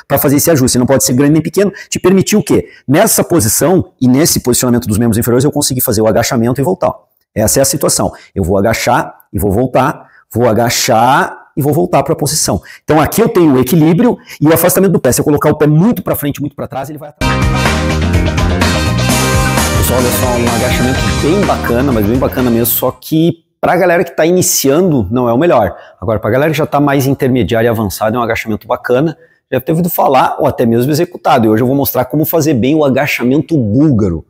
para fazer esse ajuste. Ele não pode ser grande nem pequeno. Te permitir o quê? Nessa posição e nesse posicionamento dos membros inferiores, eu consegui fazer o agachamento e voltar. Essa é a situação. Eu vou agachar e vou voltar, vou agachar e vou voltar para a posição. Então aqui eu tenho o equilíbrio e o afastamento do pé. Se eu colocar o pé muito para frente, muito para trás, ele vai atrapalhar. Pessoal, olha só, um agachamento bem bacana, mas bem bacana mesmo, só que para a galera que está iniciando não é o melhor. Agora, para a galera que já está mais intermediária e avançada, é um agachamento bacana, já teve ouvido falar ou até mesmo executado. E hoje eu vou mostrar como fazer bem o agachamento búlgaro.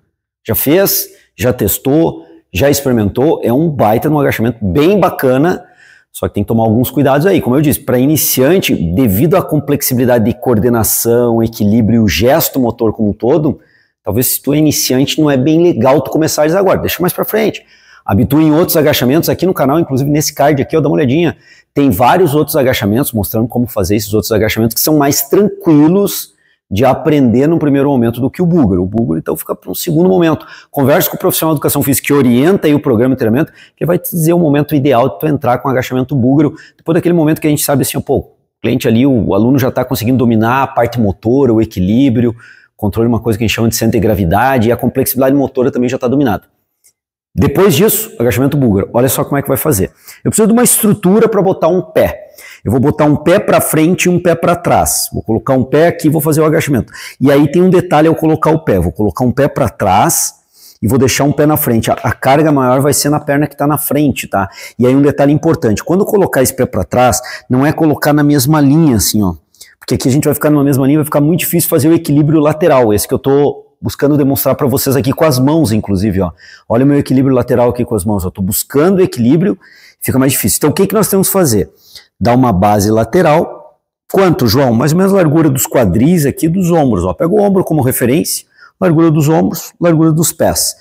Já fez? Já testou? Já experimentou? É um baita no agachamento bem bacana, só que tem que tomar alguns cuidados aí. Como eu disse, para iniciante, devido à complexibilidade de coordenação, equilíbrio e o gesto motor como um todo, talvez se tu é iniciante não é bem legal tu começares agora, deixa mais para frente. Habitue em outros agachamentos aqui no canal, inclusive nesse card aqui, ó, dá uma olhadinha. Tem vários outros agachamentos mostrando como fazer esses outros agachamentos que são mais tranquilos de aprender no primeiro momento do que o búlgaro. O búlgaro, então, fica para um segundo momento. Converse com o profissional de educação física que orienta aí o programa de treinamento, que vai te dizer o momento ideal de tu entrar com o agachamento búlgaro, depois daquele momento que a gente sabe assim, pô, o cliente ali, o aluno já está conseguindo dominar a parte motora, o equilíbrio, controle uma coisa que a gente chama de centro de gravidade, e a complexidade motora também já está dominada. Depois disso, agachamento búlgaro. Olha só como é que vai fazer. Eu preciso de uma estrutura para botar um pé. Eu vou botar um pé para frente e um pé para trás. Vou colocar um pé aqui e vou fazer o agachamento. E aí tem um detalhe ao colocar o pé. Vou colocar um pé para trás e vou deixar um pé na frente. A carga maior vai ser na perna que está na frente, tá? E aí um detalhe importante. Quando eu colocar esse pé para trás, não é colocar na mesma linha assim, ó. Porque aqui a gente vai ficar numa mesma linha, vai ficar muito difícil fazer o equilíbrio lateral. Esse que eu tô buscando demonstrar para vocês aqui com as mãos, inclusive, ó. Olha o meu equilíbrio lateral aqui com as mãos. Eu tô buscando equilíbrio, fica mais difícil. Então, o que nós temos que fazer? Dar uma base lateral. Quanto, João? Mais ou menos a largura dos quadris aqui, dos ombros, ó. Pega o ombro como referência, largura dos ombros, largura dos pés.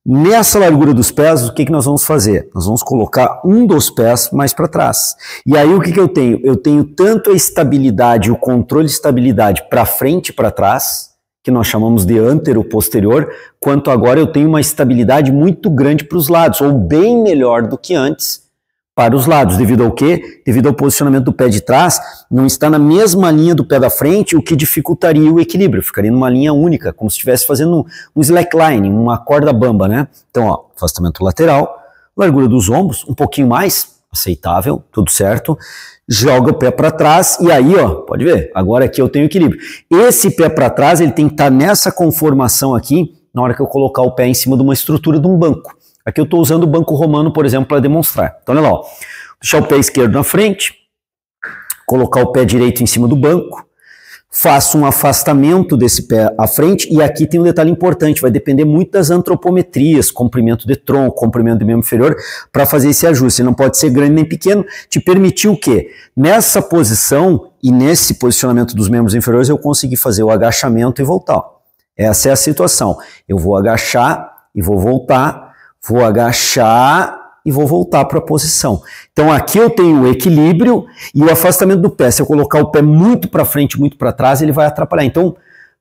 Nessa largura dos pés, o que nós vamos fazer? Nós vamos colocar um dos pés mais para trás. E aí, o que eu tenho? Eu tenho tanto a estabilidade, o controle de estabilidade para frente e para trás, que nós chamamos de antero-posterior, quanto agora eu tenho uma estabilidade muito grande para os lados, ou bem melhor do que antes para os lados. Devido ao quê? Devido ao posicionamento do pé de trás, não está na mesma linha do pé da frente, o que dificultaria o equilíbrio. Ficaria numa linha única, como se estivesse fazendo um slackline, uma corda bamba, né? Então, ó, afastamento lateral, largura dos ombros, um pouquinho mais, aceitável, tudo certo. Joga o pé para trás e aí, ó, pode ver, agora aqui eu tenho equilíbrio. Esse pé para trás, ele tem que estar nessa conformação aqui, na hora que eu colocar o pé em cima de uma estrutura de um banco. Aqui eu estou usando o banco romano, por exemplo, para demonstrar. Então, olha lá, ó, deixar o pé esquerdo na frente, colocar o pé direito em cima do banco, faço um afastamento desse pé à frente, e aqui tem um detalhe importante, vai depender muito das antropometrias, comprimento de tronco, comprimento de membro inferior, para fazer esse ajuste. Ele não pode ser grande nem pequeno, te permitir o quê? Nessa posição e nesse posicionamento dos membros inferiores, eu consegui fazer o agachamento e voltar. Essa é a situação. Eu vou agachar e vou voltar, vou agachar e vou voltar para a posição. Então aqui eu tenho o equilíbrio e o afastamento do pé. Se eu colocar o pé muito para frente, muito para trás, ele vai atrapalhar. Então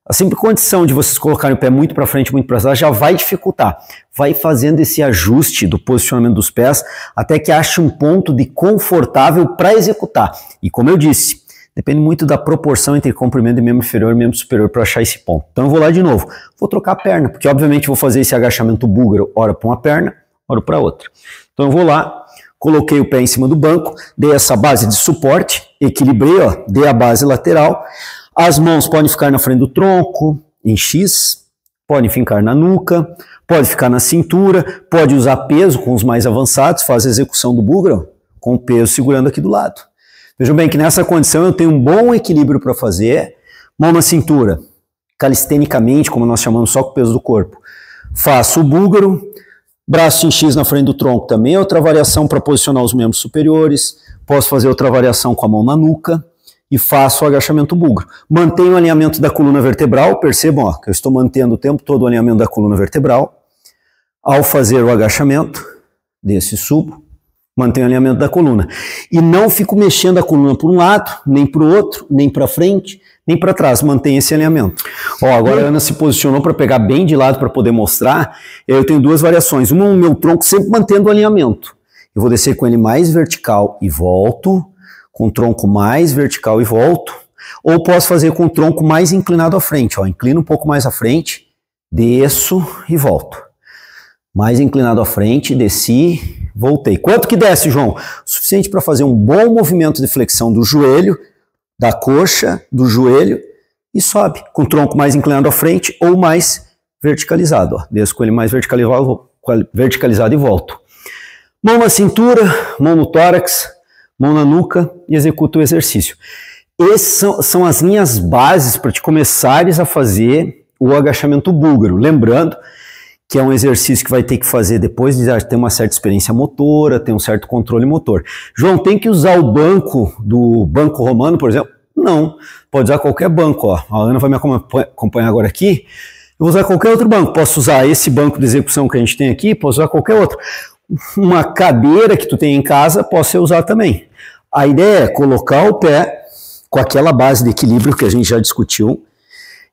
a simples condição de vocês colocarem o pé muito para frente, muito para trás, já vai dificultar. Vai fazendo esse ajuste do posicionamento dos pés até que ache um ponto de confortável para executar. E como eu disse, depende muito da proporção entre comprimento de membro inferior e membro superior para achar esse ponto. Então eu vou lá de novo. Vou trocar a perna, porque obviamente vou fazer esse agachamento búlgaro, ora para uma perna, ora para outra. Então eu vou lá, coloquei o pé em cima do banco, dei essa base de suporte, equilibrei, ó, dei a base lateral. As mãos podem ficar na frente do tronco, em X, podem ficar na nuca, pode ficar na cintura, pode usar peso com os mais avançados, faz a execução do búlgaro com o peso segurando aqui do lado. Vejam bem que nessa condição eu tenho um bom equilíbrio para fazer, mão na cintura, calistenicamente, como nós chamamos, só com o peso do corpo. Faço o búlgaro, braço em X na frente do tronco também, outra variação para posicionar os membros superiores, posso fazer outra variação com a mão na nuca e faço o agachamento búlgaro. Mantenho o alinhamento da coluna vertebral, percebam ó, que eu estou mantendo o tempo todo o alinhamento da coluna vertebral. Ao fazer o agachamento, desse subo, mantenho o alinhamento da coluna. E não fico mexendo a coluna para um lado, nem para o outro, nem para frente, nem para trás. Mantenho esse alinhamento. Ó, agora a Ana se posicionou para pegar bem de lado para poder mostrar. Eu tenho duas variações. Uma, o meu tronco sempre mantendo o alinhamento. Eu vou descer com ele mais vertical e volto. Com o tronco mais vertical e volto. ou posso fazer com o tronco mais inclinado à frente, ó, inclino um pouco mais à frente, desço e volto. Mais inclinado à frente, desci, voltei. Quanto que desce, João? O suficiente para fazer um bom movimento de flexão do joelho, da coxa, do joelho, e sobe, com o tronco mais inclinado à frente ou mais verticalizado. Ó. Desço com ele mais verticalizado e volto. Mão na cintura, mão no tórax, mão na nuca e executo o exercício. Essas são as minhas bases para te começares a fazer o agachamento búlgaro. Lembrando que é um exercício que vai ter que fazer depois de ter uma certa experiência motora, ter um certo controle motor. João, tem que usar o banco do banco romano, por exemplo? Não, pode usar qualquer banco. Ó. A Ana vai me acompanhar agora aqui. Eu vou usar qualquer outro banco. Posso usar esse banco de execução que a gente tem aqui, posso usar qualquer outro. Uma cadeira que tu tem em casa, posso ser usar também. A ideia é colocar o pé com aquela base de equilíbrio que a gente já discutiu,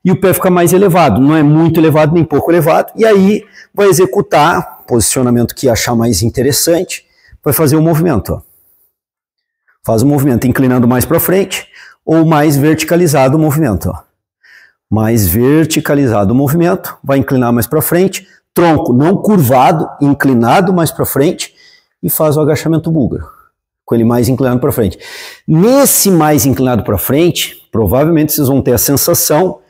e o pé fica mais elevado, não é muito elevado nem pouco elevado, e aí vai executar posicionamento que achar mais interessante, vai fazer o movimento. Ó. Faz o movimento inclinando mais para frente ou mais verticalizado o movimento. Ó. Mais verticalizado o movimento, vai inclinar mais para frente, tronco não curvado, inclinado mais para frente e faz o agachamento búlgaro, com ele mais inclinado para frente. Nesse mais inclinado para frente, provavelmente vocês vão ter a sensação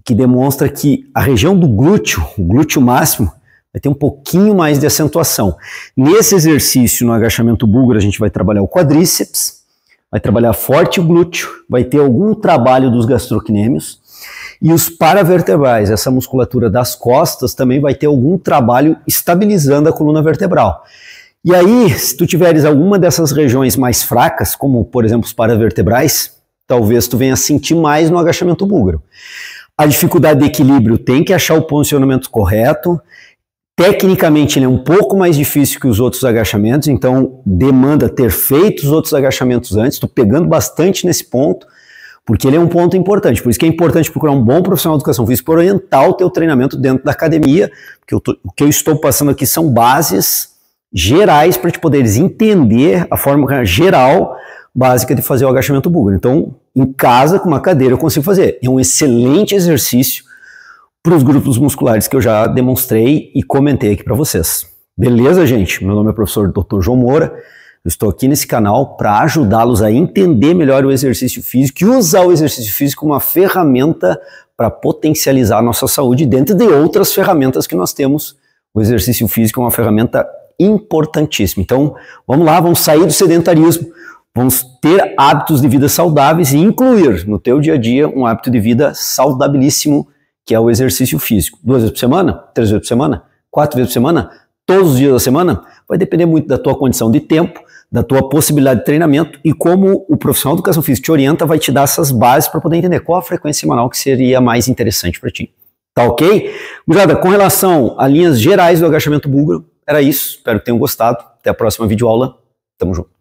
que demonstra que a região do glúteo, o glúteo máximo, vai ter um pouquinho mais de acentuação. Nesse exercício, no agachamento búlgaro, a gente vai trabalhar o quadríceps, vai trabalhar forte o glúteo, vai ter algum trabalho dos gastrocnêmios, e os paravertebrais, essa musculatura das costas, também vai ter algum trabalho estabilizando a coluna vertebral. E aí, se tu tiveres alguma dessas regiões mais fracas, como por exemplo os paravertebrais, talvez tu venha sentir mais no agachamento búlgaro. A dificuldade de equilíbrio tem que achar o posicionamento correto. Tecnicamente ele é um pouco mais difícil que os outros agachamentos, então demanda ter feito os outros agachamentos antes. Estou pegando bastante nesse ponto, porque ele é um ponto importante. Por isso que é importante procurar um bom profissional de educação física para orientar o teu treinamento dentro da academia, porque o que eu estou passando aqui são bases gerais para te poderes entender a forma geral básica de fazer o agachamento búlgaro. Então, em casa, com uma cadeira, eu consigo fazer. É um excelente exercício para os grupos musculares que eu já demonstrei e comentei aqui para vocês. Beleza, gente? Meu nome é o professor Dr. João Moura. Eu estou aqui nesse canal para ajudá-los a entender melhor o exercício físico e usar o exercício físico como uma ferramenta para potencializar a nossa saúde dentro de outras ferramentas que nós temos. O exercício físico é uma ferramenta importantíssima. Então, vamos lá, vamos sair do sedentarismo. Vamos ter hábitos de vida saudáveis e incluir no teu dia a dia um hábito de vida saudabilíssimo, que é o exercício físico. 2 vezes por semana? 3 vezes por semana? 4 vezes por semana? Todos os dias da semana? Vai depender muito da tua condição de tempo, da tua possibilidade de treinamento e como o profissional de educação física te orienta, vai te dar essas bases para poder entender qual a frequência semanal que seria mais interessante para ti. Tá ok? Gurizada, com relação a linhas gerais do agachamento búlgaro, era isso. Espero que tenham gostado. Até a próxima videoaula. Tamo junto.